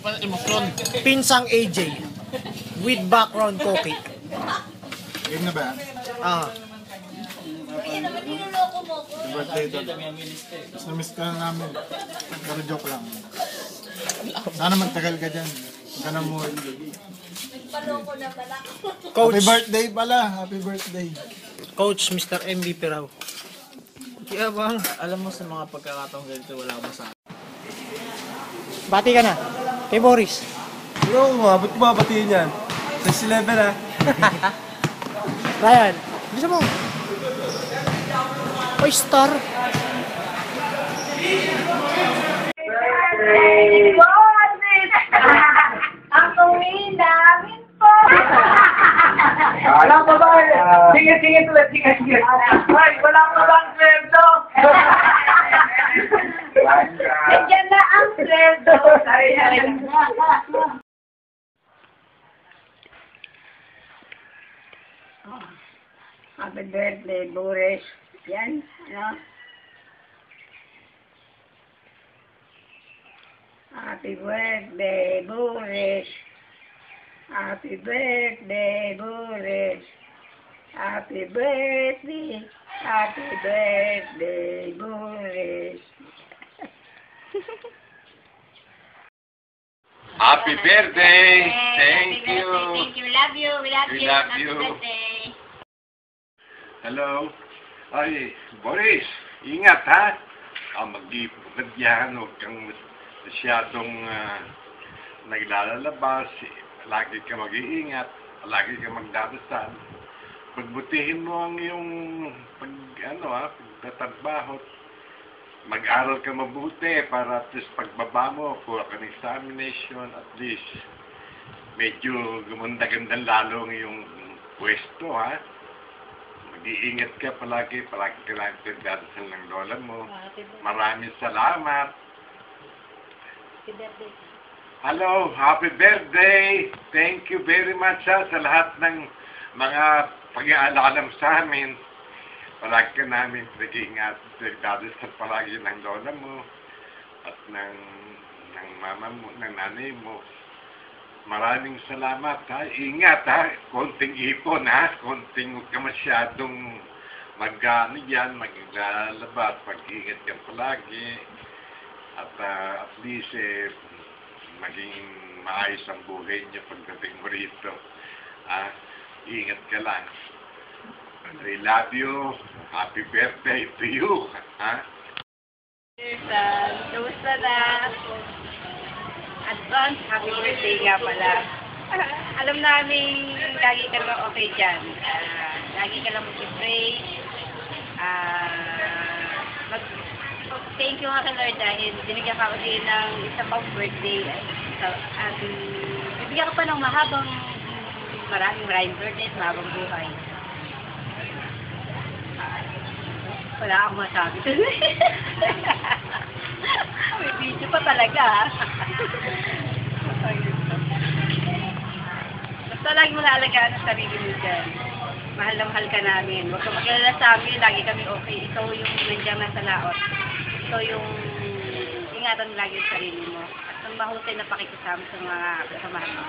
emosyon. Pinsang AJ with background coffee. Game na ba? Ah. Birthday doon. Tapos na-miss ka na namin. Pero joke lang. Sana magtagal ka dyan. Huwag ka na mo. Coach, Happy birthday pala. Happy birthday. Coach Mr. MVP raw. Kaya bang? Alam mo sa mga pagkakataong ganito, wala akong masabi. Bati ka na. Kay Boris. Bro, ba't ko babatiin yan? Sa 11 ha? Ryan. Bisa mo. Oy, star. Ang tungin namin po. Walang babae. Sige tuloy, sige. Ay, walang babaeng sweldo. Nandiyan na ang sweldo. Happy birthday, Boris. Yan, ano? Happy birthday, Boris. Happy birthday, Boris. Happy birthday. Happy birthday, Boris. Happy birthday! Thank you! Thank you. Love you. We love We you. love Happy you. birthday. Hello? Ay, Boris, ingat ha? Mag-ipag yan, huwag kang masyadong naglalabas. Lagi ka mag-iingat, lagi ka magdadasal. Pagbutihin mo ang iyong pagtatrabaho. Mag-aral ka mabuti para at least pagbaba mo, kuha ka ng examination, at least medyo gumanda-ganda lalo ang iyong pwesto, ha? Mag-iingat ka palagi ka lang dadasal ng lola mo. Maraming salamat. Hello, happy birthday! Thank you very much sa lahat ng mga pag-aalala mo sa amin. Palagi ka namin nag-iingat, nagdadasal palagi ng lola mo at ng mama mo, ng nanay mo. Maraming salamat ha. Ingat ha. Konting ipon ha. Konting huwag ka masyadong maglalabas. Mag-ingat ka palagi. At at least maging maayos ang buhay niyo pagdating mo rito. Ingat ka lang. I love you. Happy birthday to you. Ha? Kamusta na? Advance, happy birthday nga pala. Alam namin, lagi ka lang okay dyan. Lagi ka lang mag-pray. Thank you nga kay Lord dahil binigyan ka ulit ng isa pang birthday. At bibigyan ka pa ng maraming birthday at mahabang buhay. Wala akong masabi. May video pa talaga. Basta lagi mo naalagaan ang sarili mo dyan. Mahal na mahal ka namin. Huwag ka mag-alala sa amin. Lagi kami okay. Ikaw yung nandiyan na sa laot. Ikaw yung ingatan lagi yung sarili mo. At ang mahusay na pakikisama sa mga kasamahan mo.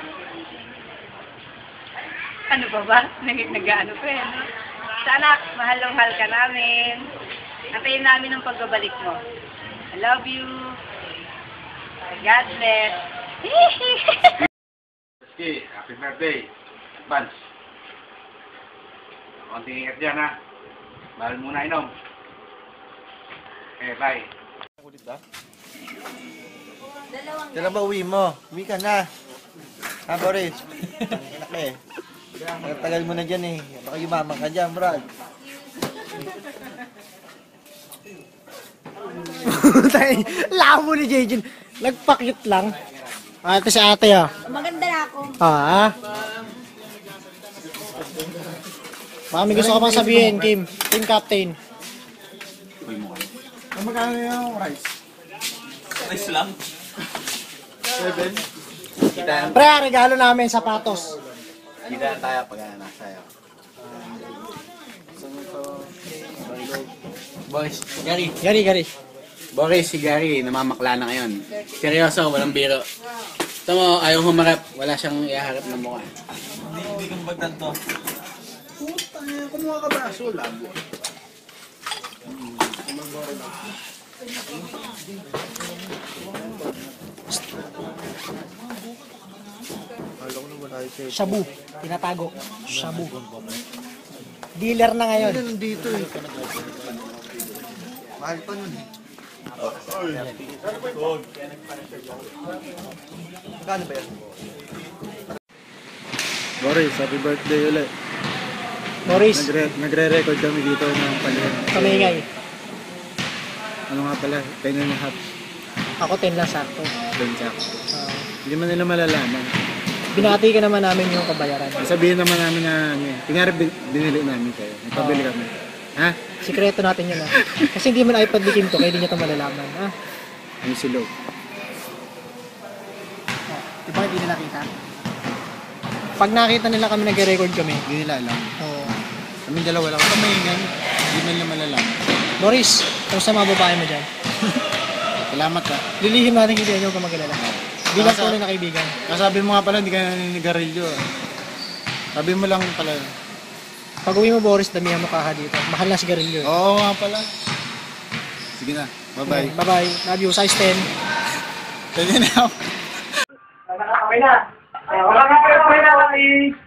Ano ba? Nag-ano pa yan. Sana mahal na mahal ka namin. Antayin namin ang pagbabalik mo. I love you. God bless. Okay, happy birthday. Advance. Konting ingat dyan ha. Mahal muna inom. Okay, bye. Kailan ba uwi mo? Uwi ka na. Ha, Boris? Anak eh. Tagal mo na dyan eh. Baka yumaman ka dyan, Brad. Lamo ni JJ. Nagpakit lang. Ito si ate Maganda na ako. Baka may gusto ka pang sabihin, Kim. Team captain. Magkano yung rice? Rice lang. 7? Pre, regalo namin sapatos. Kita tayo pag nasa iyo. Boys, Gary. Gary. Boris, si Gary, namamakla na ngayon. Seryoso, walang biro. Ito mo, ayaw humarap. Wala siyang iharap na mukha. Hindi kong bagdan to. Putang ina, kumuha ka ba? Aso, labo. Shabu. Tinatago. Shabu. Dealer na ngayon. Nandito eh. Mahal pa nun eh. Magkano ba yan? Boris, happy birthday ulit. Boris, Nagre-record kami dito ng panahon. kamingay. Ano nga pala, 10 and a half. Ako 10 lang sakto. Benchak. Hindi man nila malalaman. Binati ka naman namin yung kabayaran. Sabihin naman namin na, kunyari binili namin kayo. Nagpabili kami. Ha? Sikreto natin yun, ha? Kasi hindi man iPad ni Kim to, kaya hindi niya ito malalaman, ha? Yung silog. Di ba hindi nila nakita? Pag nakita nila kami nag-record kami, Hindi nila alam. oh, Kami dalawa lang. Kung mahingan, hindi man nila malalaman. Boris, kamusta mga babae mo dyan? Salamat ka. Lilihim natin hindi nyo ka mag-alala. Bilang tunay na kaibigan. Kasabi mo nga pala, hindi ka naninigarilyo. Sabi mo lang pala. Pag uwi mo, Boris, damihan mo kaha dito. Mahal na sigarilyo. Oo nga pala. Sige na. Bye-bye. Bye-bye. Love you. Size 10. Pwede na ako. Okay na. Okay na, please.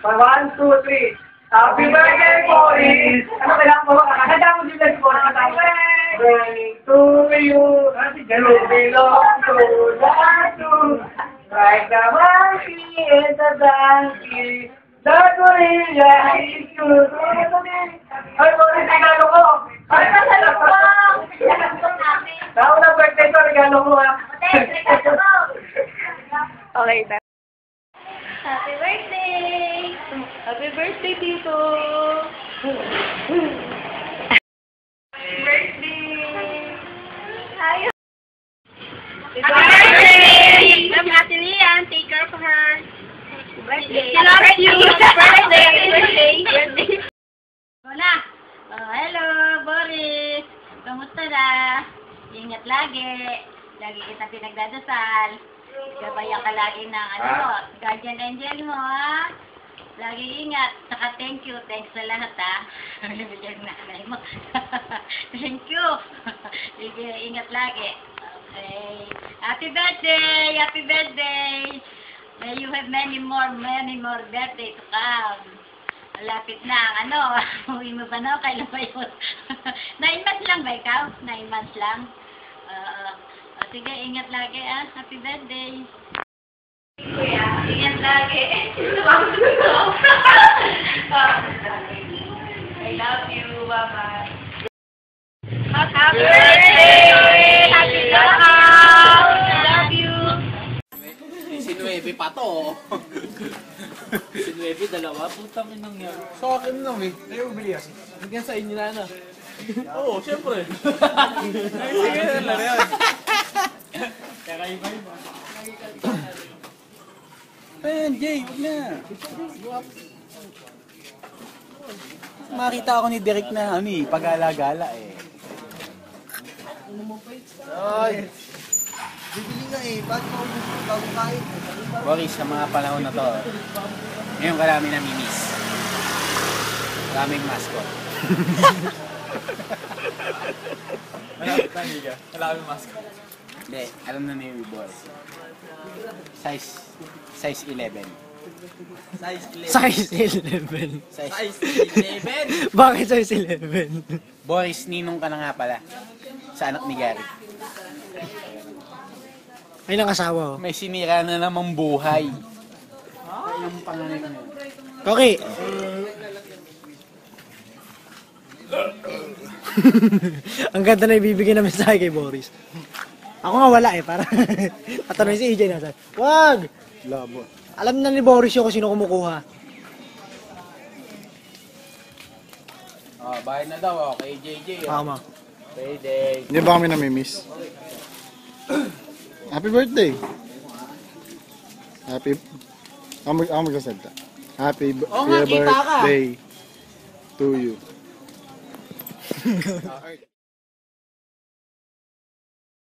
1, 2, 3. Happy birthday, Boris! Ano kailangan mo? Kakasada mo din lang po. Birthday to you. You belong to the two. Like the monkey and the donkey. The gorilla is you. Ay, Boris, regalo ko. Ay, regalo ko. Nauna birthday ko, regalo ko ha. Okay, bye. Happy birthday! Happy birthday, Tito! Happy birthday! Ayaw! Happy birthday! Love Ate Lian. Take care of her. Birthday. She loves you. Birthday. Birthday. Birthday. Wala. Oh, hello, Boris. Kamusta na? Ingat lagi. Lagi kita pinagdadasal. Gabayan ka lagi ng guardian angel mo, ha? Lagi ingat. Saka thank you. Thanks sa lahat, ha? Bibigyan na nanay mo. Thank you. Sige, ingat lagi. Okay. Happy birthday! Happy birthday! May you have many more birthday to come. Malapit na ang uwi mo ba na? Kailan ba yun? 9 months lang ba ikaw? 9 months lang? Sige, ingat lagi, ah. Happy birthday. Kuya, ingat lagi. I love you, Mama. Happy birthday! Happy birthday! I love you. Si Nueve pa to. Si Nueve, dalawa. Putang inang yan. Sa akin lang eh. Ayaw bumili kasi. Hanggang sa inyo na. Oo, syempre. Sige, lang yan. Kakaiba-iba. Ayan, Jay, huwag na. Makita ako ni Derek na pag-alagala eh. Ay! Bibili nga eh. Bakit mo bago kain? Boris, sa mga panahon na to, ngayon ka namin namimiss. Maraming mascot. Alam mo mask. Hindi, alam na ni Boris. Size 11. Size 11. Size 11. Size 11. Bakit size 11? Boris, ninong ka na nga pala. Sa anak ni Gary. Ay, ng asawa, oh. May sinira na namang buhay. Ay, ang panganay ko na yun. Okay. Ang ganda na ibibigay namin sa akin kay Boris. Ako nga wala eh, para patanong si EJ na. Wag! Labo. Alam na ni Boris yung kung sino kumukuha. Bayad na daw kay JJ. Tama. Payday. Hindi ba kami namimiss? Happy birthday! Ako magsasalta. Happy Oo nga, kita ka. birthday to you.